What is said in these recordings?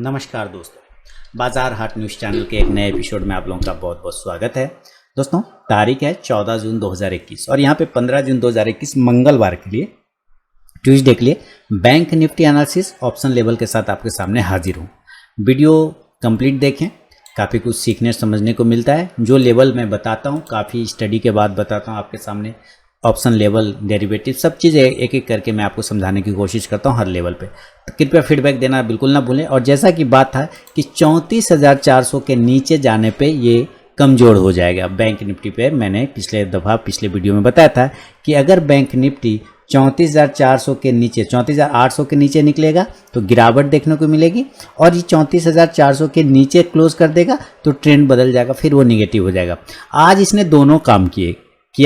नमस्कार दोस्तों, बाजार हाट न्यूज़ चैनल के एक नए एपिसोड में आप लोगों का बहुत बहुत स्वागत है। दोस्तों, तारीख है 14 जून 2021 और यहाँ पे 15 जून 2021 मंगलवार के लिए, ट्यूसडे के लिए bank Nifty analysis option level के साथ आपके सामने हाजिर हूँ। वीडियो कंप्लीट देखें, काफ़ी कुछ सीखने समझने को मिलता है। जो लेवल मैं बताता हूँ काफ़ी स्टडी के बाद बताता हूँ आपके सामने। ऑप्शन लेवल, डेरिवेटिव, सब चीज़ें एक एक करके मैं आपको समझाने की कोशिश करता हूँ हर लेवल पे। तो कृपया फीडबैक देना बिल्कुल ना भूलें। और जैसा कि बात था कि 34,400 के नीचे जाने पे ये कमज़ोर हो जाएगा बैंक निफ्टी पे। मैंने पिछले वीडियो में बताया था कि अगर बैंक निफ्टी 34,400 के नीचे 34,800 के नीचे निकलेगा तो गिरावट देखने को मिलेगी, और ये 34,400 के नीचे क्लोज कर देगा तो ट्रेंड बदल जाएगा, फिर वो निगेटिव हो जाएगा। आज इसने दोनों काम किया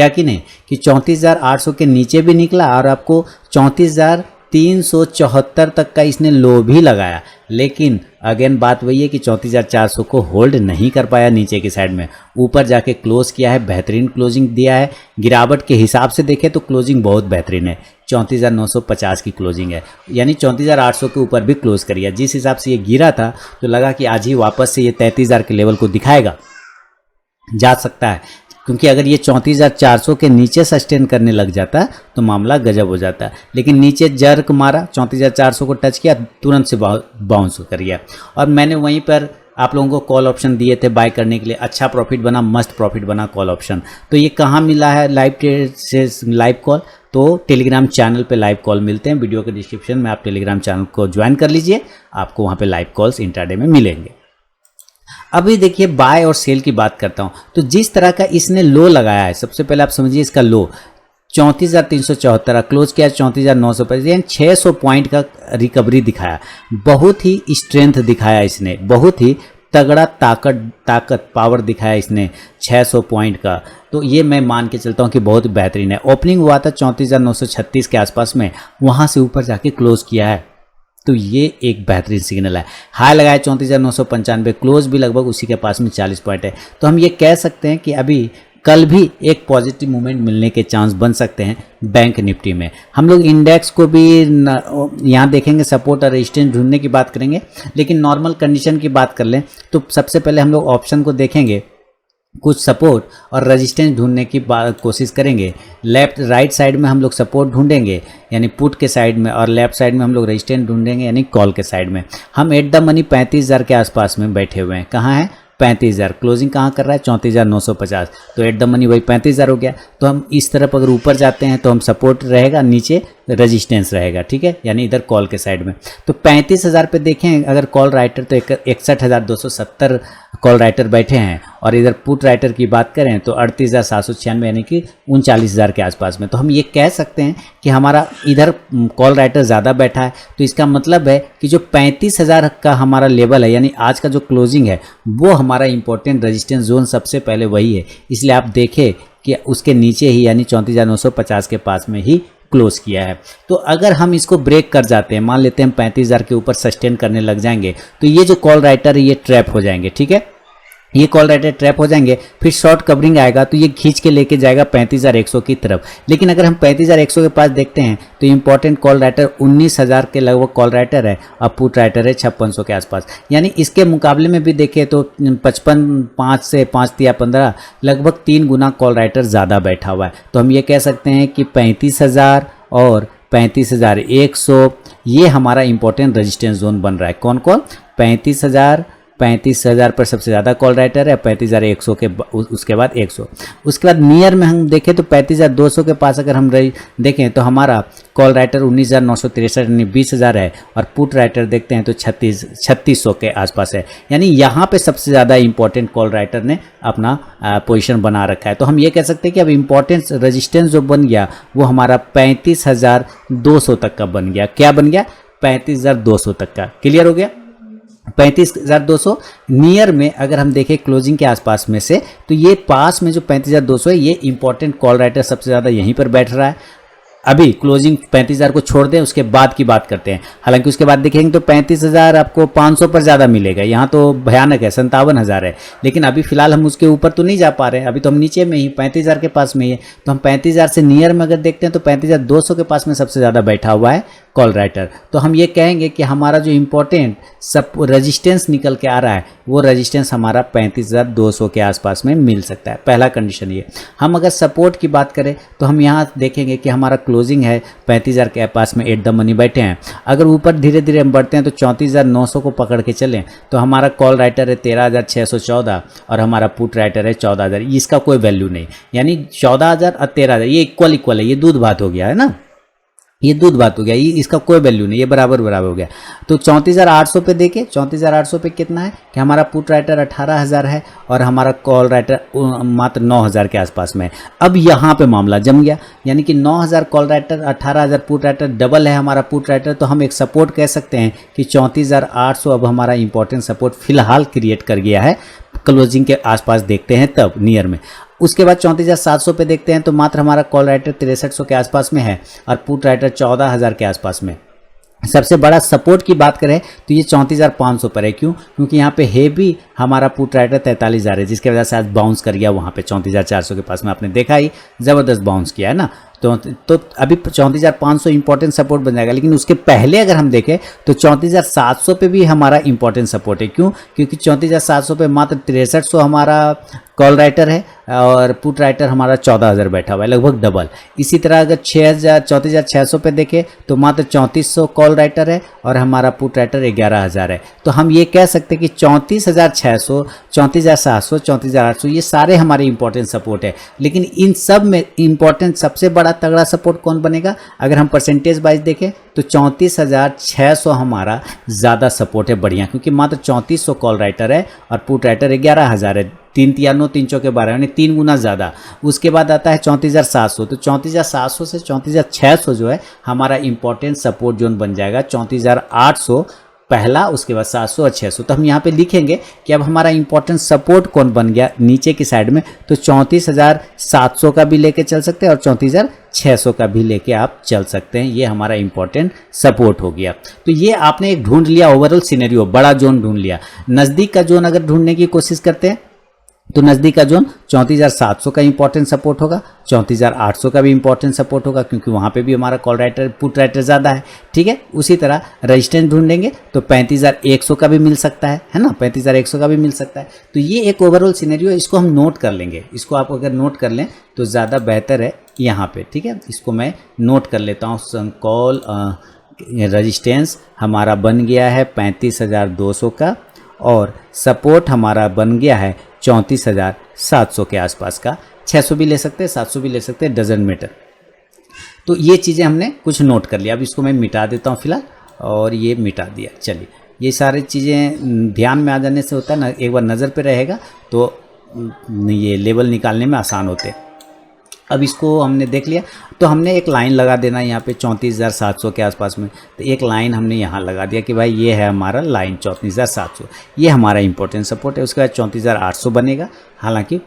कि नहीं, कि 34,800 के नीचे भी निकला और आपको 34,374 तक का इसने लो भी लगाया। लेकिन अगेन बात वही है कि 34,400 को होल्ड नहीं कर पाया नीचे की साइड में, ऊपर जाके क्लोज किया है, बेहतरीन क्लोजिंग दिया है। गिरावट के हिसाब से देखें तो क्लोजिंग बहुत बेहतरीन है, 34,950 की क्लोजिंग है, यानी 34,800 के ऊपर भी क्लोज करिए। जिस हिसाब से ये गिरा था तो लगा कि आज ही वापस से ये 33,000 के लेवल को दिखाएगा, जा सकता है, क्योंकि अगर ये 34,400 के नीचे सस्टेन करने लग जाता तो मामला गजब हो जाता। लेकिन नीचे जर्क मारा, 34,400 को टच किया, तुरंत से बाउंस कर गया। और मैंने वहीं पर आप लोगों को कॉल ऑप्शन दिए थे बाय करने के लिए। अच्छा प्रॉफिट बना, मस्त प्रॉफिट बना कॉल ऑप्शन। तो ये कहाँ मिला है लाइव ट्रेड से लाइव कॉल? तो टेलीग्राम चैनल पे लाइव कॉल मिलते हैं। वीडियो के डिस्क्रिप्शन में आप टेलीग्राम चैनल को ज्वाइन कर लीजिए, आपको वहाँ पे लाइव कॉल्स इंट्राडे में मिलेंगे। अभी देखिए बाय और सेल की बात करता हूं, तो जिस तरह का इसने लो लगाया है, सबसे पहले आप समझिए इसका लो 34,374 क्लोज किया 34,950, यानी 600 पॉइंट का रिकवरी दिखाया। बहुत ही स्ट्रेंथ दिखाया इसने, बहुत ही तगड़ा ताकत पावर दिखाया इसने 600 पॉइंट का। तो ये मैं मान के चलता हूँ कि बहुत बेहतरीन है। ओपनिंग हुआ था 34,936 के आसपास में, वहाँ से ऊपर जाके क्लोज किया है, तो ये एक बेहतरीन सिग्नल है। हाई लगाया 34,995, क्लोज भी लगभग उसी के पास में 40 पॉइंट है। तो हम ये कह सकते हैं कि अभी कल भी एक पॉजिटिव मूवमेंट मिलने के चांस बन सकते हैं बैंक निफ्टी में। हम लोग इंडेक्स को भी यहाँ देखेंगे, सपोर्ट और रेजिस्टेंस ढूंढने की बात करेंगे, लेकिन नॉर्मल कंडीशन की बात कर लें तो सबसे पहले हम लोग ऑप्शन को देखेंगे, कुछ सपोर्ट और रेजिस्टेंस ढूंढने की कोशिश करेंगे। लेफ्ट राइट साइड में हम लोग सपोर्ट ढूंढेंगे यानी पुट के साइड में, और लेफ्ट साइड में हम लोग रेजिस्टेंस ढूंढेंगे यानी कॉल के साइड में। हम एट द मनी 35,000 के आसपास में बैठे हुए हैं। कहाँ है? 35,000। क्लोजिंग कहाँ कर रहा है? 34,950। तो एट द मनी वही 35,000 हो गया। तो हम इस तरफ अगर ऊपर जाते हैं तो हम सपोर्ट रहेगा, नीचे रेजिस्टेंस रहेगा, ठीक है, यानी इधर कॉल के साइड में। तो 35,000 पे देखें अगर कॉल राइटर तो 61,270 कॉल राइटर बैठे हैं, और इधर पुट राइटर की बात करें तो 38,796 यानी कि 39,000 के आसपास में। तो हम ये कह सकते हैं कि हमारा इधर कॉल राइटर ज़्यादा बैठा है। तो इसका मतलब है कि जो 35,000 का हमारा लेवल है, यानी आज का जो क्लोजिंग है, वो हमारा इंपॉर्टेंट रेजिस्टेंस जोन सबसे पहले वही है। इसलिए आप देखें कि उसके नीचे ही यानी 34,950 के पास में ही क्लोज किया है। तो अगर हम इसको ब्रेक कर जाते हैं, मान लेते हैं 35,000 के ऊपर सस्टेन करने लग जाएंगे, तो ये जो कॉल राइटर है ये ट्रैप हो जाएंगे, ठीक है, ये कॉल राइटर ट्रैप हो जाएंगे। फिर शॉर्ट कवरिंग आएगा तो ये खींच के लेके जाएगा 35,100 की तरफ। लेकिन अगर हम 35,100 के पास देखते हैं तो इंपॉर्टेंट कॉल राइटर 19,000 के लगभग कॉल राइटर है, और पुट राइटर है 5600 के आसपास। यानी इसके मुकाबले में भी देखें तो 55 से 5 या 15 लगभग 3 गुना कॉल राइटर ज़्यादा बैठा हुआ है। तो हम ये कह सकते हैं कि 35,000 और 35,100 ये हमारा इंपॉर्टेंट रेजिस्टेंस जोन बन रहा है। कौन कौन? 35,000 पर सबसे ज़्यादा कॉल राइटर है, 35,100 के उसके बाद 100। उसके बाद नियर में हम देखें तो 35,200 के पास अगर हम देखें तो हमारा कॉल राइटर 19,963 यानी 20,000 है, और पुट राइटर देखते हैं तो 3600 के आसपास है। यानी यहाँ पे सबसे ज़्यादा इंपॉर्टेंट कॉल राइटर ने अपना पोजीशन बना रखा है। तो हम ये कह सकते हैं कि अब इंपॉर्टेंट रेजिस्टेंस जो बन गया वो हमारा 35,200 तक का बन गया। क्या बन गया? 35,200 तक का। क्लियर हो गया? 35,200 नियर में अगर हम देखें क्लोजिंग के आसपास में से, तो ये पास में जो 35,200 है ये इंपॉर्टेंट कॉल राइटर सबसे ज़्यादा यहीं पर बैठ रहा है। अभी क्लोजिंग 35,000 को छोड़ दें, उसके बाद की बात करते हैं। हालांकि उसके बाद देखेंगे तो 35,000 आपको 500 पर ज़्यादा मिलेगा, यहाँ तो भयानक है, 57,000 है। लेकिन अभी फिलहाल हम उसके ऊपर तो नहीं जा पा रहे हैं, अभी तो हम नीचे में ही 35,000 के पास में ही है। तो हम 35,000 से नियर में अगर देखते हैं तो 35,200 के पास में सबसे ज़्यादा बैठा हुआ है कॉल राइटर। तो हम ये कहेंगे कि हमारा जो इम्पोर्टेंट सब रेजिस्टेंस निकल के आ रहा है वो रेजिस्टेंस हमारा 35,200 के आसपास में मिल सकता है। पहला कंडीशन ये। हम अगर सपोर्ट की बात करें तो हम यहाँ देखेंगे कि हमारा क्लोजिंग है 35,000 के पास में एट द मनी बैठे हैं। अगर ऊपर धीरे धीरे हम बढ़ते हैं तो 34,900 को पकड़ के चलें तो हमारा कॉल राइटर है 13,614 और हमारा पुट राइटर है 14,000। इसका कोई वैल्यू नहीं, यानी 14,000 और 13,000 ये इक्वल है, ये दूध भात हो गया है ना, ये दूध बात हो गया, ये इसका कोई वैल्यू नहीं, ये बराबर हो गया। तो 34,800 पे देखें, 34,800 पे कितना है कि हमारा पुट राइटर 18,000 है और हमारा कॉल राइटर मात्र 9,000 के आसपास में है। अब यहाँ पे मामला जम गया, यानी कि 9,000 call writer 18,000 put writer, double है हमारा पुट राइटर। तो हम एक सपोर्ट कह सकते हैं कि 34,800 अब हमारा इंपॉर्टेंट सपोर्ट फिलहाल क्रिएट कर गया है। क्लोजिंग के आसपास देखते हैं तब नियर में। उसके बाद 34,700 पे देखते हैं तो मात्र हमारा कॉल राइटर 6300 के आसपास में है और पुट राइटर 14,000 के आसपास में। सबसे बड़ा सपोर्ट की बात करें तो ये 34,500 पर है। क्यों? क्योंकि यहाँ पे है भी हमारा पुट राइटर 43,000 है, जिसकी वजह से आज बाउंस कर गया वहाँ पे 34,400 के पास में। आपने देखा ही ज़बरदस्त बाउंस किया है ना। तो अभी 34,500 इंपॉर्टेंट सपोर्ट बन जाएगा। लेकिन उसके पहले अगर हम देखें तो 34,700 पे भी हमारा इंपॉर्टेंट सपोर्ट है। क्यों? क्योंकि 34,700 पे मात्र 6300 हमारा कॉल राइटर है और पुट राइटर हमारा 14,000 बैठा हुआ है, लगभग डबल। इसी तरह अगर 34,600 पे देखें तो मात्र 3400 कॉल राइटर है और हमारा पुट राइटर 11,000 है। तो हम ये कह सकते हैं कि 34,600, 34,700, 34,800 ये सारे हमारे इंपॉर्टेंट सपोर्ट है। लेकिन इन सब में इंपॉर्टेंट सबसे बड़ा तगड़ा सपोर्ट कौन बनेगा? अगर हम परसेंटेज वाइज देखें तो 34,600 हमारा ज़्यादा सपोर्ट है, बढ़िया, क्योंकि मात्र 3400 कॉल राइटर है और पुट राइटर 11,000 है। 3 तिया 9 3 चौके 12 यानी 3 गुना ज़्यादा। उसके बाद आता है 34,700। तो 34,700 से 34,600 जो है हमारा इंपॉर्टेंट सपोर्ट जोन बन जाएगा। 34,800 पहला, उसके बाद 700 और 600। तो हम यहाँ पे लिखेंगे कि अब हमारा इंपॉर्टेंट सपोर्ट कौन बन गया नीचे की साइड में। तो 34,700 का भी लेके चल सकते हैं और 34,600 का भी लेके आप चल सकते हैं। ये हमारा इंपॉर्टेंट सपोर्ट हो गया। तो ये आपने एक ढूंढ लिया ओवरऑल सिनेरियो, बड़ा जोन ढूंढ लिया। नज़दीक का जोन अगर ढूंढने की कोशिश करते हैं तो नज़दीक का जोन 34,700 का इंपॉर्टेंट सपोर्ट होगा, 34,800 का भी इंपॉर्टेंट सपोर्ट होगा, क्योंकि वहाँ पे भी हमारा कॉल राइटर पुट राइटर ज़्यादा है। ठीक है, उसी तरह रेजिस्टेंस ढूंढेंगे तो 35,100 का भी मिल सकता है ना, 35,100 का भी मिल सकता है। तो ये एक ओवरऑल सिनेरियो, इसको हम नोट कर लेंगे। इसको आप अगर नोट कर लें तो ज़्यादा बेहतर है यहाँ पे। ठीक है, इसको मैं नोट कर लेता हूँ। कॉल रेजिस्टेंस हमारा बन गया है 35,200 का और सपोर्ट हमारा बन गया है 34,700 के आसपास का। 600 भी ले सकते हैं, 700 भी ले सकते हैं, डजंट मैटर। तो ये चीज़ें हमने कुछ नोट कर लिया। अब इसको मैं मिटा देता हूँ फिलहाल, और ये मिटा दिया। चलिए, ये सारी चीज़ें ध्यान में आ जाने से होता है ना, एक बार नज़र पे रहेगा तो ये लेवल निकालने में आसान होते हैं। अब इसको हमने देख लिया तो हमने एक लाइन लगा देना यहाँ पे 34,700 के आसपास में। तो एक लाइन हमने यहाँ लगा दिया कि भाई ये है हमारा लाइन 34,700, ये हमारा इंपॉर्टेंट सपोर्ट है। उसके बाद 34,800 बनेगा, हालांकि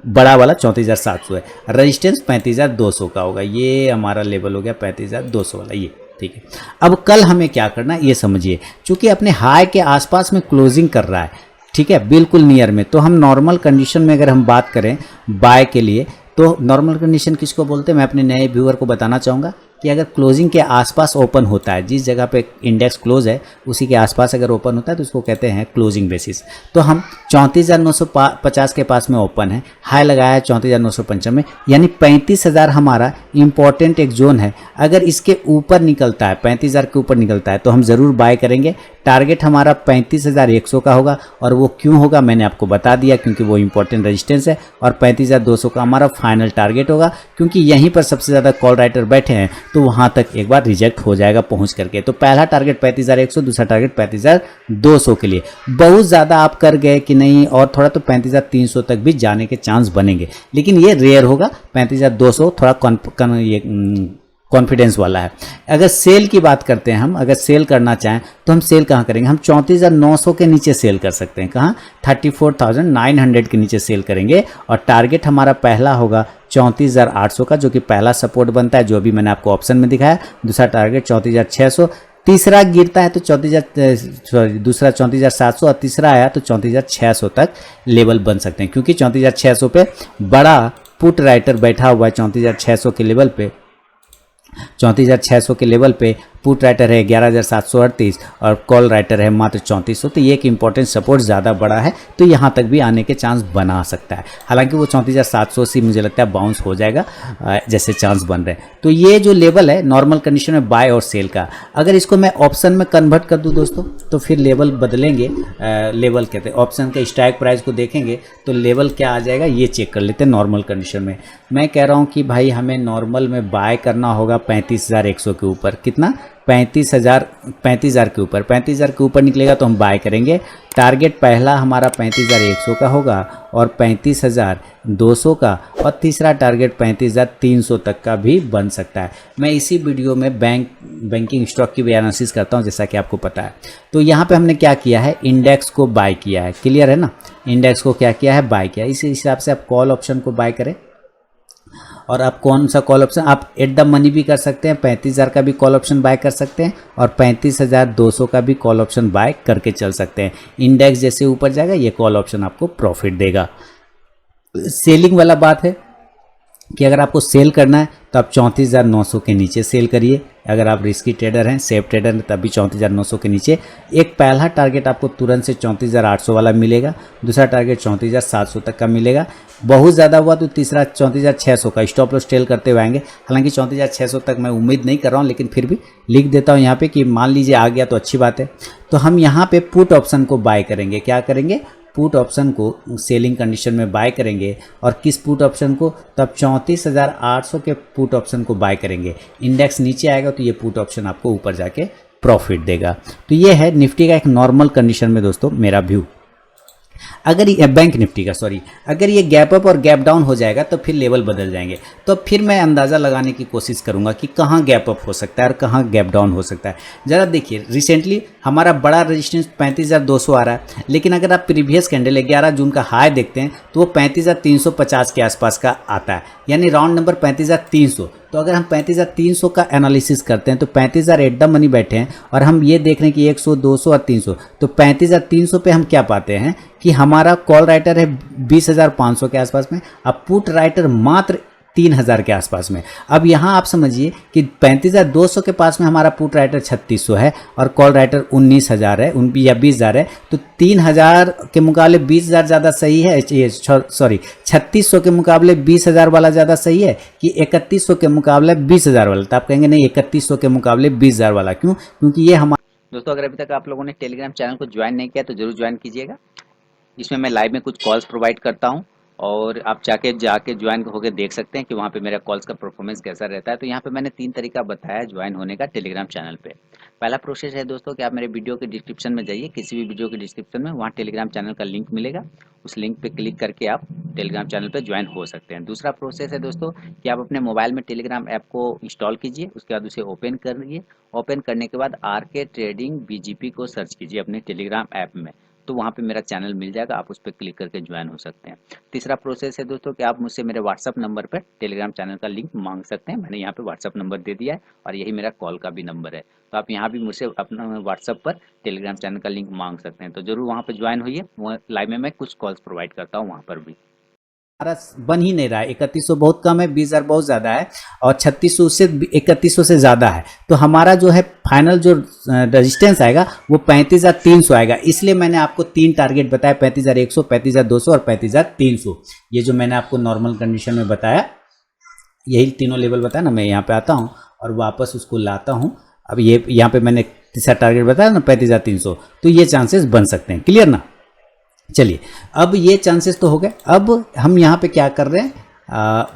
बड़ा वाला 34,700 है। रेजिस्टेंस 35,200 का होगा, ये हमारा लेवल हो गया 35,200 वाला, ये ठीक है। अब कल हमें क्या करना है ये समझिए। चूँकि अपने हाई के आसपास में क्लोजिंग कर रहा है, ठीक है, बिल्कुल नियर में, तो हम नॉर्मल कंडीशन में अगर हम बात करें बाय के लिए तो नॉर्मल कंडीशन किसको बोलते हैं, मैं अपने नए व्यूअर को बताना चाहूँगा कि अगर क्लोजिंग के आसपास ओपन होता है, जिस जगह पे इंडेक्स क्लोज है उसी के आसपास अगर ओपन होता है तो उसको कहते हैं क्लोजिंग बेसिस। तो हम 34,950 के पास में ओपन है, हाई लगाया है 34,995, यानी 35,000 हमारा इंपॉर्टेंट एक जोन है। अगर इसके ऊपर निकलता है, 35,000 के ऊपर निकलता है तो हम ज़रूर बाय करेंगे। टारगेट हमारा 35,100 का होगा, और वो क्यों होगा मैंने आपको बता दिया, क्योंकि वो इंपॉर्टेंट रेजिस्टेंस है। और 35,200 का हमारा फाइनल टारगेट होगा, क्योंकि यहीं पर सबसे ज़्यादा कॉल राइटर बैठे हैं, तो वहां तक एक बार रिजेक्ट हो जाएगा पहुंच करके। तो पहला टारगेट 35,100, दूसरा टारगेट 35,200 के लिए। बहुत ज़्यादा आप कर गए कि नहीं और थोड़ा, तो 35,300 तक भी जाने के चांस बनेंगे, लेकिन ये रेयर होगा। 35,200 थोड़ा कॉन्फिडेंस वाला है। अगर सेल की बात करते हैं हम, अगर सेल करना चाहें तो हम सेल कहाँ करेंगे? हम 34,900 के नीचे सेल कर सकते हैं। कहाँ? 34,900 के नीचे सेल करेंगे, और टारगेट हमारा पहला होगा 34,800 का, जो कि पहला सपोर्ट बनता है, जो भी मैंने आपको ऑप्शन में दिखाया। दूसरा टारगेट 34,600, तीसरा गिरता है तो दूसरा 34,700, और तीसरा आया तो 34,600 तक लेवल बन सकते हैं, क्योंकि 34,600 पे बड़ा पुट राइटर बैठा हुआ है। 34,600 के लेवल पे 34,600 के लेवल पे पुट राइटर है 11,738 और कॉल राइटर है मात्र 3400। तो ये एक इंपॉर्टेंट सपोर्ट ज़्यादा बड़ा है, तो यहाँ तक भी आने के चांस बना सकता है। हालांकि वो 34,780 मुझे लगता है बाउंस हो जाएगा जैसे चांस बन रहे हैं। तो ये जो लेवल है नॉर्मल कंडीशन में बाय और सेल का, अगर इसको मैं ऑप्शन में कन्वर्ट कर दूँ दोस्तों तो फिर लेवल बदलेंगे। लेवल कहते हैं ऑप्शन के स्ट्राइक प्राइस को देखेंगे तो लेवल क्या आ जाएगा ये चेक कर लेते हैं। नॉर्मल कंडीशन में मैं कह रहा हूँ कि भाई हमें नॉर्मल में बाय करना होगा 35,100 के ऊपर। कितना? 35,000 के ऊपर। 35,000 के ऊपर निकलेगा तो हम बाय करेंगे। टारगेट पहला हमारा 35,100 का होगा और 35,200 का, और तीसरा टारगेट 35,300 तक का भी बन सकता है। मैं इसी वीडियो में बैंकिंग स्टॉक की भी एनालिसिस करता हूं जैसा कि आपको पता है। तो यहाँ पे हमने क्या किया है, इंडेक्स को बाय किया है। क्लियर है ना? इंडेक्स को क्या किया है, बाय किया। इसी हिसाब से आप कॉल ऑप्शन को बाय करें। और आप कौन सा कॉल ऑप्शन, आप एट द मनी भी कर सकते हैं, 35,000 का भी कॉल ऑप्शन बाय कर सकते हैं और 35,200 का भी कॉल ऑप्शन बाय करके चल सकते हैं। इंडेक्स जैसे ऊपर जाएगा ये कॉल ऑप्शन आपको प्रॉफिट देगा। सेलिंग वाला बात है कि अगर आपको सेल करना है तो आप 34,900 के नीचे सेल करिए। अगर आप रिस्की ट्रेडर हैं, सेफ ट्रेडर हैं, तब भी 34,900 के नीचे। एक पहला टारगेट आपको तुरंत से 34,800 वाला मिलेगा, दूसरा टारगेट 34,700 तक का मिलेगा। बहुत ज़्यादा हुआ तो तीसरा 34,600 का स्टॉप लॉस टेल करते हुए आएंगे। हालांकि 34,600 तक मैं उम्मीद नहीं कर रहा हूँ, लेकिन फिर भी लिख देता हूँ यहाँ पे कि मान लीजिए आ गया तो अच्छी बात है। तो हम यहाँ पे पुट ऑप्शन को बाय करेंगे। क्या करेंगे? पुट ऑप्शन को सेलिंग कंडीशन में बाय करेंगे। और किस पुट ऑप्शन को? तब 34,800 के पुट ऑप्शन को बाय करेंगे। इंडेक्स नीचे आएगा तो ये पुट ऑप्शन आपको ऊपर जाके प्रॉफिट देगा। तो ये है निफ्टी का एक नॉर्मल कंडीशन में दोस्तों मेरा व्यू। अगर ये बैंक निफ्टी का अगर ये गैप अप और गैप डाउन हो जाएगा तो फिर लेवल बदल जाएंगे। तो फिर मैं अंदाज़ा लगाने की कोशिश करूंगा कि कहाँ गैप अप हो सकता है और कहाँ गैप डाउन हो सकता है। ज़रा देखिए, रिसेंटली हमारा बड़ा रेजिस्टेंस 35,200 आ रहा है, लेकिन अगर आप प्रीवियस कैंडल 11 जून का हाई देखते हैं तो वो 35,350 के आसपास का आता है, यानी राउंड नंबर 35,300। तो अगर हम 35,300 का एनालिसिस करते हैं तो 35,000 एट द मनी बैठे हैं और हम ये देख रहे हैं कि 100, 200 और 300। तो 35,300 पे हम क्या पाते हैं कि हमारा कॉल राइटर है 20,500 के आसपास में, अब पुट राइटर मात्र 3,000 के आसपास में। अब यहाँ आप समझिए कि 35,200 के पास में हमारा पुट राइटर 3,600 है और कॉल राइटर 19,000 है या 20,000 है। तो 3,000 के मुकाबले 20,000 ज़्यादा सही है, ये सॉरी 3,600 के मुकाबले 20,000 वाला ज़्यादा सही है कि 3,100 के मुकाबले 20,000 वाला? तो आप कहेंगे नहीं, 3,100 के मुकाबले 20,000 वाला। क्यों? क्योंकि ये हमारा दोस्तों, अगर अभी तक आप लोगों ने टेलीग्राम चैनल को ज्वाइन नहीं किया तो जरूर ज्वाइन कीजिएगा। इसमें मैं लाइव में कुछ कॉल्स प्रोवाइड करता हूं और आप जाके ज्वाइन होकर देख सकते हैं कि वहाँ पे मेरा कॉल्स का परफॉर्मेंस कैसा रहता है। तो यहाँ पे मैंने 3 तरीका बताया ज्वाइन होने का टेलीग्राम चैनल पे। पहला प्रोसेस है दोस्तों कि आप मेरे वीडियो के डिस्क्रिप्शन में जाइए, किसी भी वीडियो के डिस्क्रिप्शन में वहाँ टेलीग्राम चैनल का लिंक मिलेगा, उस लिंक पे क्लिक करके आप टेलीग्राम चैनल पे ज्वाइन हो सकते हैं। दूसरा प्रोसेस है दोस्तों कि आप अपने मोबाइल में टेलीग्राम ऐप को इंस्टॉल कीजिए, उसके बाद उसे ओपन करिए। ओपन करने के बाद RK ट्रेडिंग BGP को सर्च कीजिए अपने टेलीग्राम ऐप में, तो वहाँ पे मेरा चैनल मिल जाएगा, आप उस पर क्लिक करके ज्वाइन हो सकते हैं। तीसरा प्रोसेस है दोस्तों कि आप मुझसे मेरे व्हाट्सअप नंबर पर टेलीग्राम चैनल का लिंक मांग सकते हैं। मैंने यहाँ पे व्हाट्सअप नंबर दे दिया है और यही मेरा कॉल का भी नंबर है। तो आप यहाँ भी मुझसे अपना व्हाट्सअप पर टेलीग्राम चैनल का लिंक मांग सकते हैं। तो जरूर वहाँ पर ज्वाइन होइए, वहाँ लाइव में मैं कुछ कॉल्स प्रोवाइड करता हूँ वहाँ पर भी। बन ही नहीं रहा है। 3,100 बहुत कम है, 20,000 बहुत ज़्यादा है और 3,600 से 3,100 से ज़्यादा है। तो हमारा जो है फाइनल जो रेजिस्टेंस आएगा वो 35,300 आएगा। इसलिए मैंने आपको 3 टारगेट बताया, 35,100, 35,200 और 35,300। ये जो मैंने आपको नॉर्मल कंडीशन में बताया, यही तीनों लेवल बताया ना। मैं यहाँ पे आता हूँ और वापस उसको लाता हूँ। अब ये यहाँ पे मैंने तीसरा टारगेट बताया ना 35,300, तो ये चांसेस बन सकते हैं। क्लियर ना? चलिए, अब ये चांसेस तो हो गए। अब हम यहाँ पे क्या कर रहे हैं,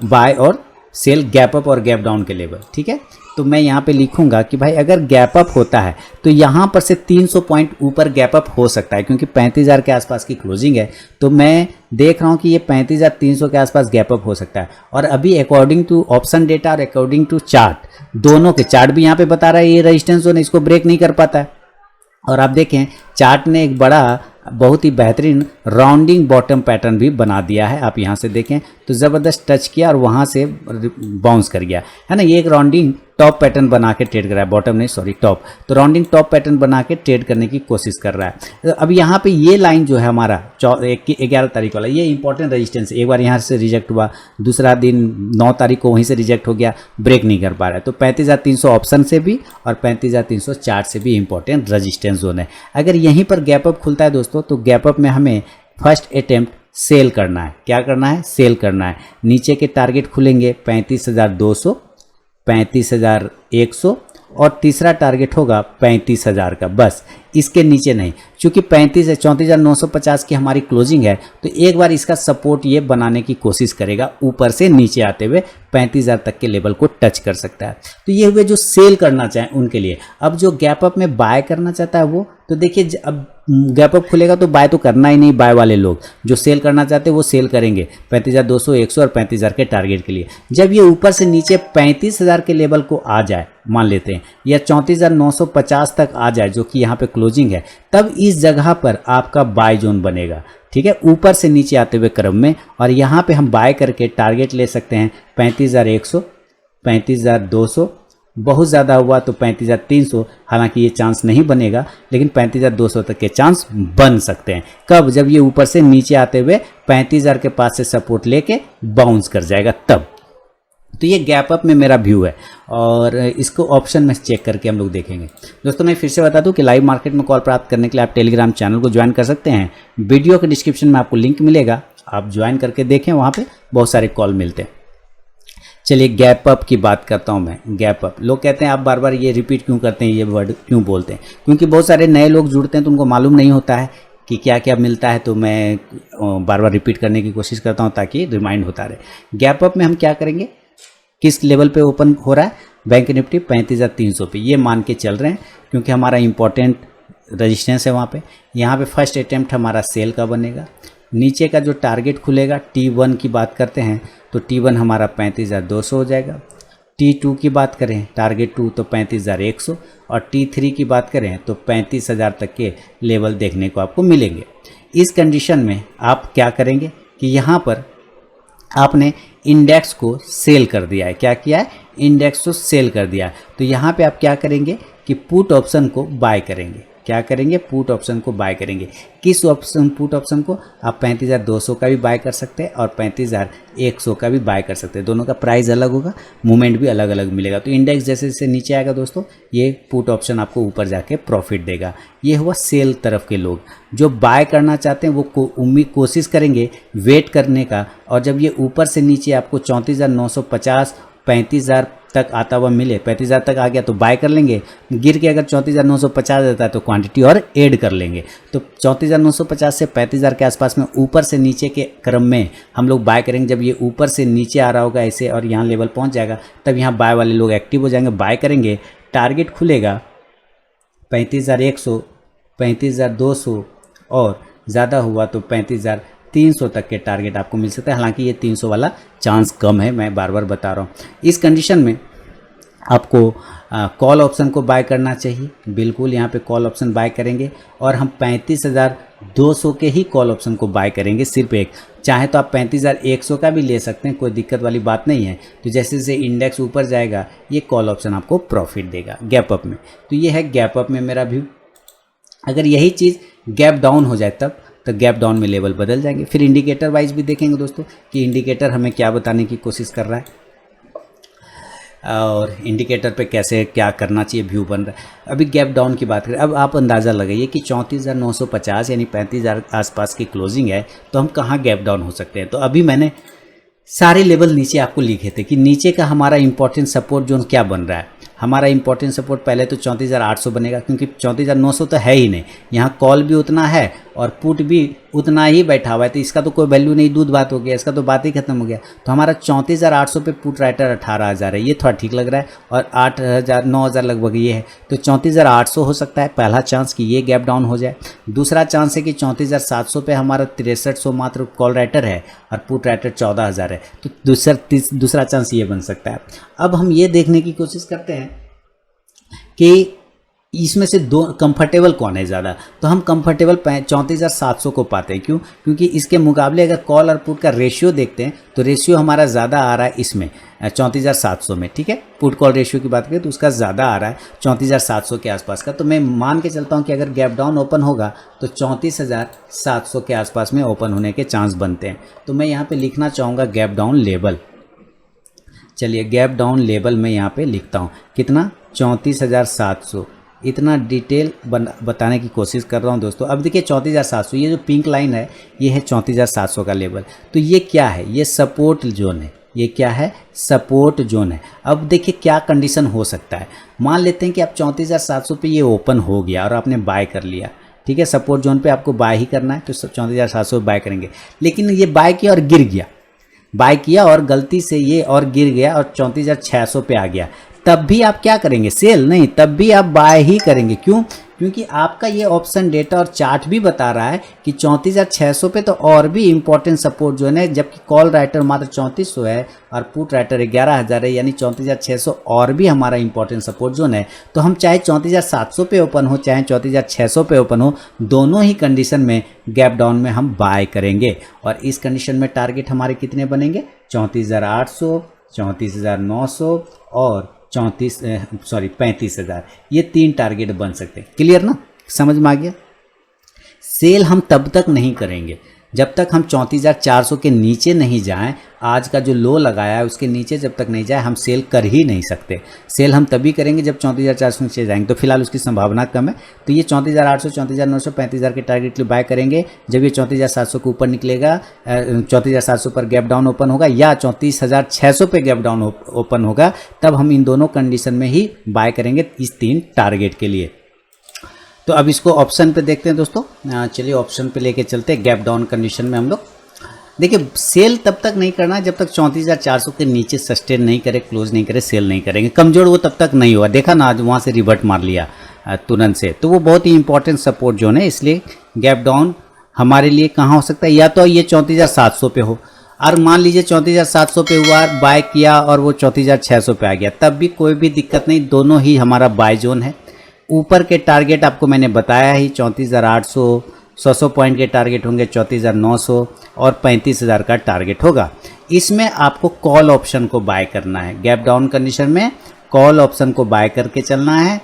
बाय और सेल, गैप अप और गैप डाउन के लेवल। ठीक है, तो मैं यहाँ पे लिखूंगा कि भाई अगर गैप अप होता है तो यहाँ पर से 300 पॉइंट ऊपर गैप अप हो सकता है, क्योंकि 35,000 के आसपास की क्लोजिंग है। तो मैं देख रहा हूँ कि ये 35,300 के आसपास गैप अप हो सकता है। और अभी अकॉर्डिंग टू ऑप्शन डेटा और अकॉर्डिंग टू चार्ट, दोनों के चार्ट भी यहाँ पे बता रहा है ये रेजिस्टेंस जोन इसको ब्रेक नहीं कर पाता है। और आप देखें चार्ट ने एक बड़ा बहुत ही बेहतरीन राउंडिंग बॉटम पैटर्न भी बना दिया है। आप यहाँ से देखें तो ज़बरदस्त टच किया और वहाँ से बाउंस कर गया है ना। ये एक राउंडिंग टॉप पैटर्न बना के ट्रेड कर रहा है, बॉटम नहीं सॉरी टॉप, तो राउंडिंग टॉप पैटर्न बना के ट्रेड करने की कोशिश कर रहा है। अब यहाँ पे ये लाइन जो है हमारा 11 तारीख वाला, ये इंपॉर्टेंट रेजिस्टेंस, एक बार यहाँ से रिजेक्ट हुआ, दूसरा दिन 9 तारीख को वहीं से रिजेक्ट हो गया, ब्रेक नहीं कर पा रहा है। तो 35,300 ऑप्शन से भी और 35,304 से भी इंपॉर्टेंट रेजिस्टेंस जोन है। अगर यहीं पर गैप अप खुलता है दोस्तों, तो गैप अप में हमें फर्स्ट अटेम्प्ट सेल करना है। क्या करना है? सेल करना है। नीचे के टारगेट खुलेंगे 35,200, 35,100 और तीसरा टारगेट होगा 35,000 का, बस इसके नीचे नहीं। चूंकि 34,950 की हमारी क्लोजिंग है, तो एक बार इसका सपोर्ट ये बनाने की कोशिश करेगा, ऊपर से नीचे आते हुए 35,000 तक के लेवल को टच कर सकता है। तो ये हुए जो सेल करना चाहें उनके लिए। अब जो गैप अप में बाय करना चाहता है वो, तो देखिए अब गैप अप खुलेगा तो बाय तो करना ही नहीं, बाय वाले लोग जो सेल करना चाहते हैं वो सेल करेंगे 35,200, 100 और 35,000 के टारगेट के लिए। जब ये ऊपर से नीचे 35,000 के लेवल को आ जाए, मान लेते हैं, या 34,950 तक आ जाए जो कि यहाँ पे क्लोजिंग है, तब इस जगह पर आपका बाय जोन बनेगा। ठीक है, ऊपर से नीचे आते हुए क्रम में, और यहाँ पे हम बाय करके टारगेट ले सकते हैं 35,100, 35,200, बहुत ज़्यादा हुआ तो 35,300, हालांकि ये चांस नहीं बनेगा, लेकिन 35,200 तक के चांस बन सकते हैं। कब? जब ये ऊपर से नीचे आते हुए 35,000 के पास से सपोर्ट लेके बाउंस कर जाएगा तब। तो ये गैप अप में मेरा व्यू है, और इसको ऑप्शन में चेक करके हम लोग देखेंगे। दोस्तों मैं फिर से बता दूं कि लाइव मार्केट में कॉल प्राप्त करने के लिए आप टेलीग्राम चैनल को ज्वाइन कर सकते हैं। वीडियो के डिस्क्रिप्शन में आपको लिंक मिलेगा, आप ज्वाइन करके देखें, वहाँ पे बहुत सारे कॉल मिलते हैं। चलिए गैप अप की बात करता हूं मैं। गैप अप, लोग कहते हैं आप बार बार ये रिपीट क्यों करते हैं, ये वर्ड क्यों बोलते हैं? क्योंकि बहुत सारे नए लोग जुड़ते हैं तो उनको मालूम नहीं होता है कि क्या क्या मिलता है, तो मैं बार बार रिपीट करने की कोशिश करता हूं ताकि रिमाइंड होता रहे। गैप अप में हम क्या करेंगे, किस लेवल पे ओपन हो रहा है? बैंक निफ्टी 35,300 पे, ये मान के चल रहे हैं क्योंकि हमारा इंपॉर्टेंट रजिस्टेंस है वहाँ पे। यहाँ पे फर्स्ट अटेम्प्ट हमारा सेल का बनेगा। नीचे का जो टारगेट खुलेगा, T1 की बात करते हैं तो T1 हमारा 35,200 हो जाएगा। T2 की बात करें, टारगेट 2 तो 35,100, और T3 की बात करें तो 35,000 तक के लेवल देखने को आपको मिलेंगे। इस कंडीशन में आप क्या करेंगे कि यहाँ पर आपने इंडेक्स को सेल कर दिया है। क्या किया है? इंडेक्स को सेल कर दिया है। तो यहाँ पे आप क्या करेंगे कि पुट ऑप्शन को बाय करेंगे। क्या करेंगे? पुट ऑप्शन को बाय करेंगे। किस ऑप्शन? पुट ऑप्शन को आप 35,200 का भी बाय कर सकते हैं और 35,100 का भी बाय कर सकते हैं। दोनों का प्राइस अलग होगा, मूवमेंट भी अलग अलग मिलेगा। तो इंडेक्स जैसे जैसे नीचे आएगा दोस्तों, ये पुट ऑप्शन आपको ऊपर जाके प्रॉफिट देगा। ये हुआ सेल तरफ के लोग। जो बाय करना चाहते हैं वो उम्मीद कोशिश करेंगे वेट करने का, और जब ये ऊपर से नीचे आपको 34,950, 35,000 तक आता हुआ मिले, 35,000 तक आ गया तो बाय कर लेंगे। गिर के अगर 34,950 देता है तो क्वांटिटी और ऐड कर लेंगे। तो 34,950 से 35,000 के आसपास में ऊपर से नीचे के क्रम में हम लोग बाय करेंगे। जब ये ऊपर से नीचे आ रहा होगा ऐसे और यहाँ लेवल पहुँच जाएगा, तब यहाँ बाय वाले लोग एक्टिव हो जाएंगे, बाय करेंगे। टारगेट खुलेगा 35,100, 35,200 और ज़्यादा हुआ तो 35,300 तक के टारगेट आपको मिल सकता है। हालांकि ये 300 वाला चांस कम है, मैं बार बार बता रहा हूँ। इस कंडीशन में आपको कॉल ऑप्शन को बाय करना चाहिए। बिल्कुल यहाँ पे कॉल ऑप्शन बाय करेंगे, और हम 35,200 के ही कॉल ऑप्शन को बाय करेंगे, सिर्फ एक। चाहे तो आप 35,100 का भी ले सकते हैं, कोई दिक्कत वाली बात नहीं है। तो जैसे जैसे इंडेक्स ऊपर जाएगा ये कॉल ऑप्शन आपको प्रॉफिट देगा गैप अप में। तो ये है गैप अप में मेरा व्यू। अगर यही चीज़ गैप डाउन हो जाए तब, तो गैप डाउन में लेवल बदल जाएंगे। फिर इंडिकेटर वाइज भी देखेंगे दोस्तों कि इंडिकेटर हमें क्या बताने की कोशिश कर रहा है, और इंडिकेटर पे कैसे क्या करना चाहिए, व्यू बन रहा है। अभी गैप डाउन की बात करें, अब आप अंदाज़ा लगाइए कि 34,950 यानी 35,000 आसपास की क्लोजिंग है, तो हम कहाँ गैप डाउन हो सकते हैं। तो अभी मैंने सारे लेवल नीचे आपको लिखे थे कि नीचे का हमारा इंपॉर्टेंट सपोर्ट जोन क्या बन रहा है। हमारा इंपॉर्टेंट सपोर्ट पहले तो 34,800 बनेगा, क्योंकि 34,900 तो है ही नहीं, यहाँ कॉल भी उतना है और पुट भी उतना ही बैठा हुआ है, तो इसका तो कोई वैल्यू नहीं, दूध बात हो गया, इसका तो बात ही खत्म हो गया। तो हमारा 34,800 पे पुट राइटर 18,000 है, ये थोड़ा ठीक लग रहा है, और 8,000 9,000 लगभग ये है। तो 34,800 हो सकता है पहला चांस कि ये गैप डाउन हो जाए। दूसरा चांस है कि 34,700 पे हमारा 6300 मात्र कॉल राइटर है और पुट राइटर 14,000 है, तो दूसरा चांस ये बन सकता है। अब हम ये देखने की कोशिश करते हैं कि इसमें से दो कंफर्टेबल कौन है ज़्यादा, तो हम कंफर्टेबल 34,700 को पाते हैं। क्यों? क्योंकि इसके मुकाबले अगर कॉल और पुट का रेशियो देखते हैं तो रेशियो हमारा ज़्यादा आ रहा है इसमें 34,700 में। ठीक है, पुट कॉल रेशियो की बात करें तो उसका ज़्यादा आ रहा है 34,700 के आसपास का। तो मैं मान के चलता हूँ कि अगर गैप डाउन ओपन होगा तो 34,700 के आसपास में ओपन होने के चांस बनते हैं। तो मैं यहाँ पर लिखना चाहूँगा गैप डाउन लेवल। चलिए गैप डाउन लेवल में यहाँ पे लिखता हूँ कितना, 34,700। इतना डिटेल बताने की कोशिश कर रहा हूँ दोस्तों। अब देखिए 34,700, ये जो पिंक लाइन है ये है 34,700 का लेवल। तो ये क्या है, ये सपोर्ट जोन है। ये क्या है, सपोर्ट जोन है। अब देखिए क्या कंडीशन हो सकता है। मान लेते हैं कि आप 34,700 पे ये ओपन हो गया और आपने बाय कर लिया। ठीक है, सपोर्ट जोन पे आपको बाय ही करना है तो 34,700 बाय करेंगे। लेकिन ये बाय किया और गिर गया, बाय किया और गलती से ये और गिर गया और 34,600 पे आ गया, तब भी आप क्या करेंगे, सेल नहीं, तब भी आप बाय ही करेंगे। क्यों? क्योंकि आपका ये ऑप्शन डेटा और चार्ट भी बता रहा है कि 34,600 पे तो और भी इंपॉर्टेंट सपोर्ट जोन है, जबकि कॉल राइटर मात्र 3400 है और पुट राइटर 11,000 है, यानी 34,600 और भी हमारा इंपॉर्टेंट सपोर्ट जोन है। तो हम चाहे 34,700 पे ओपन हो चाहे 34,600 पे ओपन हो, दोनों ही कंडीशन में गैप डाउन में हम बाय करेंगे। और इस कंडीशन में टारगेट हमारे कितने बनेंगे, 34,800, 34,900 और 35,000। ये 3 टारगेट बन सकते हैं। क्लियर ना, समझ में आ गया। सेल हम तब तक नहीं करेंगे जब तक हम 34,400 के नीचे नहीं जाएं। आज का जो लो लगाया है उसके नीचे जब तक नहीं जाए हम सेल कर ही नहीं सकते। सेल हम तभी करेंगे जब 34,400 नीचे जाएंगे, तो फिलहाल उसकी संभावना कम है। तो ये 34,800, 34,900, 35,000 के टारगेट के लिए बाय करेंगे। जब ये 34,700 के ऊपर निकलेगा, 34,700 पर गैप डाउन ओपन होगा या 34,600 पे गैप डाउन ओपन होगा, तब हम इन दोनों कंडीशन में ही बाय करेंगे इस 3 टारगेट के लिए। तो अब इसको ऑप्शन पे देखते हैं दोस्तों। चलिए ऑप्शन पे लेके चलते हैं। गैप डाउन कंडीशन में हम लोग देखिए सेल तब तक नहीं करना जब तक 34,400 के नीचे सस्टेन नहीं करे, क्लोज नहीं करे, सेल नहीं करेंगे। कमजोर वो तब तक नहीं हुआ, देखा ना आज वहाँ से रिवर्ट मार लिया तुरंत से, तो वो बहुत ही इंपॉर्टेंट सपोर्ट जोन है। इसलिए गैप डाउन हमारे लिए कहाँ हो सकता है, या तो ये 34,700 पे हो, और मान लीजिए 34,700 पे हुआ, बाय किया और वो 34,600 पे आ गया, तब भी कोई भी दिक्कत नहीं, दोनों ही हमारा बाय जोन है। ऊपर के टारगेट आपको मैंने बताया ही, 34,800, 100 पॉइंट के टारगेट होंगे, 34,900 और 35,000 का टारगेट होगा। इसमें आपको कॉल ऑप्शन को बाय करना है। गैप डाउन कंडीशन में कॉल ऑप्शन को बाय करके चलना है।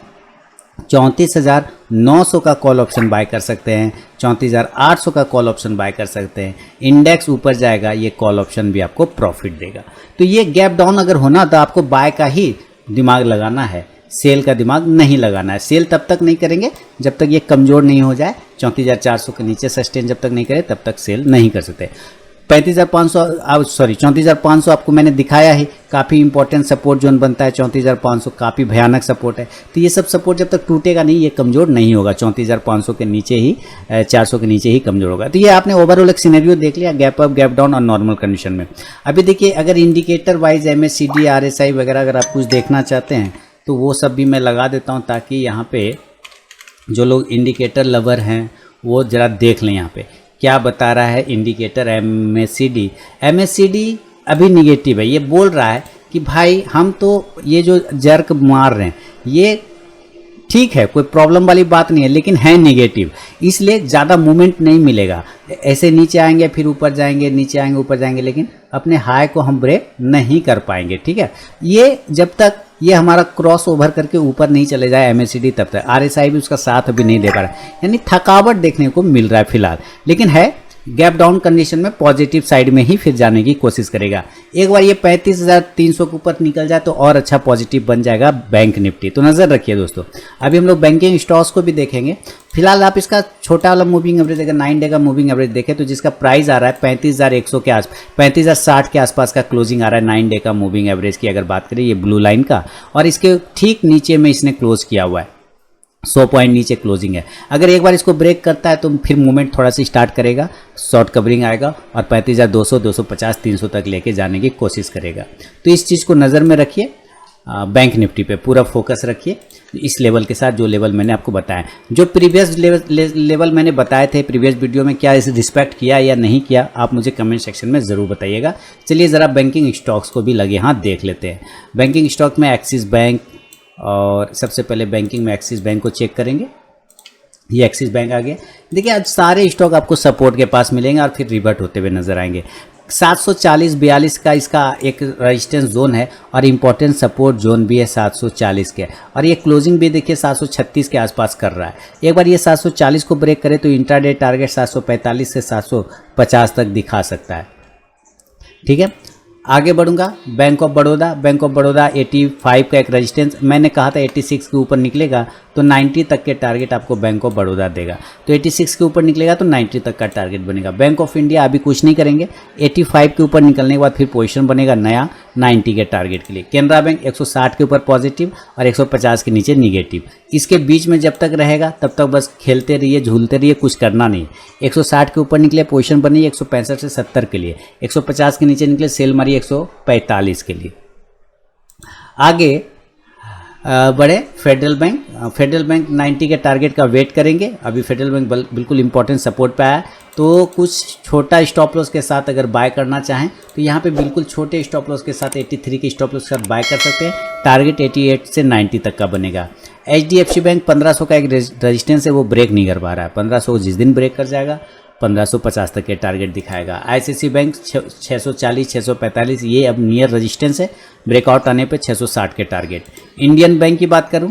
34,900 का कॉल ऑप्शन बाय कर सकते हैं, 34,800 का कॉल ऑप्शन बाय कर सकते हैं। इंडेक्स ऊपर जाएगा, ये कॉल ऑप्शन भी आपको प्रॉफिट देगा। तो ये गैप डाउन अगर होना तो आपको बाय का ही दिमाग लगाना है, सेल का दिमाग नहीं लगाना है। सेल तब तक नहीं करेंगे जब तक ये कमज़ोर नहीं हो जाए, 34,400 के नीचे सस्टेन जब तक नहीं करे तब तक सेल नहीं कर सकते। 34,500 आपको मैंने दिखाया है, काफ़ी इंपॉर्टेंट सपोर्ट जोन बनता है। 34,500 काफ़ी भयानक सपोर्ट है। तो ये सब सपोर्ट जब तक टूटेगा नहीं, ये कमज़ोर नहीं होगा। 34,500 के नीचे ही, 400 के नीचे ही कमज़ोर होगा। तो ये आपने ओवरऑल एक सिनेरियो देख लिया, गैप अप, गैप डाउन और नॉर्मल कंडीशन में। अभी देखिए अगर इंडिकेटर वाइज MACD, RSI वगैरह अगर आप कुछ देखना चाहते हैं तो वो सब भी मैं लगा देता हूँ, ताकि यहाँ पे जो लोग इंडिकेटर लवर हैं वो ज़रा देख लें यहाँ पे क्या बता रहा है इंडिकेटर MACD अभी निगेटिव है। ये बोल रहा है कि भाई हम तो ये जो जर्क मार रहे हैं ये ठीक है, कोई प्रॉब्लम वाली बात नहीं है, लेकिन है नेगेटिव, इसलिए ज़्यादा मूवमेंट नहीं मिलेगा। ऐसे नीचे आएंगे फिर ऊपर जाएंगे, नीचे आएंगे ऊपर जाएंगे, लेकिन अपने हाई को हम ब्रेक नहीं कर पाएंगे। ठीक है, ये जब तक ये हमारा क्रॉस ओवर करके ऊपर नहीं चले जाए MACD, तब तक RSI भी उसका साथ अभी नहीं दे पा रहा है, यानी थकावट देखने को मिल रहा है फिलहाल। लेकिन है गैप डाउन कंडीशन में पॉजिटिव साइड में ही फिर जाने की कोशिश करेगा। एक बार ये 35,300 के ऊपर निकल जाए तो और अच्छा पॉजिटिव बन जाएगा बैंक निफ्टी। तो नज़र रखिए दोस्तों। अभी हम लोग बैंकिंग स्टॉक्स को भी देखेंगे। फिलहाल आप इसका छोटा वाला मूविंग एवरेज, अगर 9 डे का मूविंग एवरेज देखें तो जिसका प्राइस आ रहा है 35,100 के आस 35,060 के आसपास का क्लोजिंग आ रहा है 9 डे का मूविंग एवरेज की अगर बात करें, ये ब्लू लाइन का, और इसके ठीक नीचे में इसने क्लोज किया हुआ है, 100 पॉइंट नीचे क्लोजिंग है। अगर एक बार इसको ब्रेक करता है तो फिर मूवमेंट थोड़ा सा स्टार्ट करेगा, शॉर्ट कवरिंग आएगा और 35,200, 250, 300 तक लेके जाने की कोशिश करेगा। तो इस चीज़ को नज़र में रखिए। बैंक निफ्टी पे पूरा फोकस रखिए इस लेवल के साथ, जो लेवल मैंने आपको बताया। जो प्रीवियस लेवल मैंने बताए थे प्रीवियस वीडियो में, क्या इसे रिस्पेक्ट किया या नहीं किया, आप मुझे कमेंट सेक्शन में ज़रूर बताइएगा। चलिए ज़रा बैंकिंग स्टॉक्स को भी लगे हाथ देख लेते हैं। बैंकिंग स्टॉक में एक्सिस बैंक, और सबसे पहले बैंकिंग में एक्सिस बैंक को चेक करेंगे। ये एक्सिस बैंक आ गया। देखिए आज सारे स्टॉक आपको सपोर्ट के पास मिलेंगे और फिर रिवर्ट होते हुए नजर आएंगे। 740-42 का इसका एक रेजिस्टेंस जोन है और इम्पोर्टेंट सपोर्ट जोन भी है 740 के, और ये क्लोजिंग भी देखिए 736 के आसपास कर रहा है। एक बार ये 740 को ब्रेक करे तो इंट्राडे टारगेट 745 से 750 तक दिखा सकता है। ठीक है, आगे बढ़ूंगा। बैंक ऑफ बड़ौदा 85 का एक रेजिस्टेंस, मैंने कहा था 86 के ऊपर निकलेगा तो 90 तक के टारगेट आपको बैंक ऑफ बड़ौदा देगा। तो 86 के ऊपर निकलेगा तो 90 तक का टारगेट बनेगा। बैंक ऑफ इंडिया अभी कुछ नहीं करेंगे, 85 के ऊपर निकलने के बाद फिर पोजीशन बनेगा नया 90 के टारगेट के लिए। केनरा बैंक 160 के ऊपर पॉजिटिव और 150 के नीचे निगेटिव। इसके बीच में जब तक रहेगा तब तक बस खेलते रहिए, झूलते रहिए, कुछ करना नहीं। 160 के ऊपर निकले पोजीशन बनी 165 से 70 के लिए, 150 के नीचे निकले सेल मारी 145 के लिए। आगे बढ़े फेडरल बैंक 90 के टारगेट का वेट करेंगे। अभी फेडरल बैंक बिल्कुल इंपॉर्टेंट सपोर्ट पे आया है, तो कुछ छोटा स्टॉप लॉस के साथ अगर बाय करना चाहें तो यहाँ पे बिल्कुल छोटे स्टॉप लॉस के साथ 83 के स्टॉप लॉस के साथ बाय कर सकते हैं। टारगेट 88 से 90 तक का बनेगा। HDFC बैंक 1500 का एक रेजिस्टेंस है, वो ब्रेक नहीं कर पा रहा है। 1500 जिस दिन ब्रेक कर जाएगा 1550 तक के टारगेट दिखाएगा। ICICI बैंक 640 645 ये अब नियर रेजिस्टेंस है, ब्रेकआउट आने पे 660 के टारगेट। इंडियन बैंक की बात करूं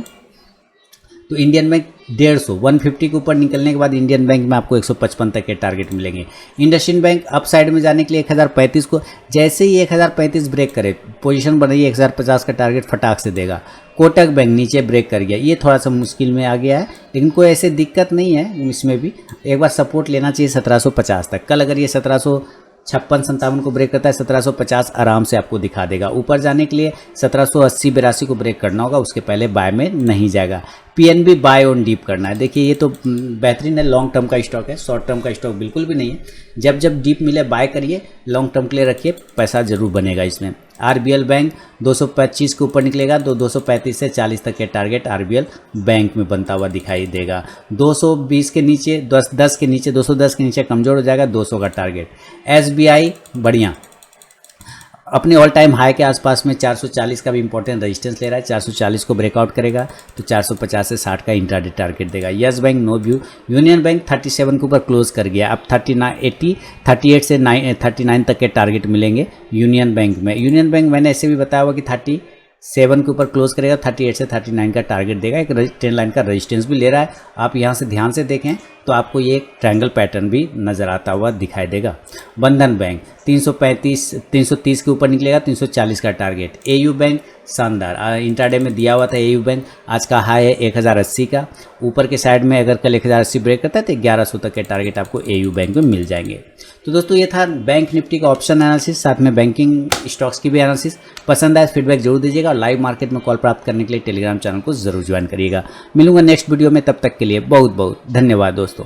तो इंडियन बैंक 150 के ऊपर निकलने के बाद इंडियन बैंक में आपको 155 तक के टारगेट मिलेंगे। इंडसइंड बैंक अप साइड में जाने के लिए 1035 को, जैसे ही 1035 ब्रेक करे पोजीशन बनाइए 1050 का टारगेट फटाक से देगा। कोटक बैंक नीचे ब्रेक कर गया, ये थोड़ा सा मुश्किल में आ गया है, लेकिन कोई ऐसे दिक्कत नहीं है इसमें भी। एक बार सपोर्ट लेना चाहिए 1750 तक। कल अगर ये 1756-57 को ब्रेक करता है 1750 आराम से आपको दिखा देगा। ऊपर जाने के लिए 1780-82 को ब्रेक करना होगा, उसके पहले बाय में नहीं जाएगा। PNB बाय ऑन डीप करना है। देखिए ये तो बेहतरीन है, लॉन्ग टर्म का स्टॉक है, शॉर्ट टर्म का स्टॉक बिल्कुल भी नहीं है। जब जब डीप मिले बाय करिए, लॉन्ग टर्म के लिए रखिए, पैसा जरूर बनेगा इसमें। RBL बैंक 225 के ऊपर निकलेगा तो 235 से 40 तक के टारगेट RBL बैंक में बनता हुआ दिखाई देगा। 220 के नीचे 10 के नीचे 210 के नीचे कमजोर हो जाएगा, 200 का टारगेट। SBI बढ़िया अपने ऑल टाइम हाई के आसपास में 440 का भी इंपॉर्टेंट रेजिस्टेंस ले रहा है। 440 को ब्रेकआउट करेगा तो 450 से 60 का इंट्राडे टारगेट देगा। Yes Bank no view. Union Bank 37 के ऊपर क्लोज कर गया, अब 38 से 39 तक के टारगेट मिलेंगे यूनियन बैंक में। यूनियन बैंक मैंने ऐसे भी बताया हुआ कि 37 के ऊपर क्लोज करेगा, 38 से 39 का टारगेट देगा। एक ट्रेंड लाइन का रेजिस्टेंस भी ले रहा है। आप यहाँ से ध्यान से देखें तो आपको ये एक ट्रायंगल पैटर्न भी नजर आता हुआ दिखाई देगा। बंधन बैंक 330 के ऊपर निकलेगा, 340 का टारगेट। AU बैंक शानदार, इंट्राडे में दिया हुआ था AU बैंक, आज का हाई है 1080 का। ऊपर के साइड में अगर कल 1080 ब्रेक करता है तो 1100 तक के टारगेट आपको AU बैंक में मिल जाएंगे। तो दोस्तों ये था बैंक निफ्टी का ऑप्शन एनालिसिस, साथ में बैंकिंग स्टॉक्स की भी एनालिसिस। पसंद आए फीडबैक जरूर दीजिएगा और लाइव मार्केट में कॉल प्राप्त करने के लिए टेलीग्राम चैनल को जरूर ज्वाइन करिएगा। मिलूंगा नेक्स्ट वीडियो में, तब तक के लिए बहुत बहुत धन्यवाद दोस्तों।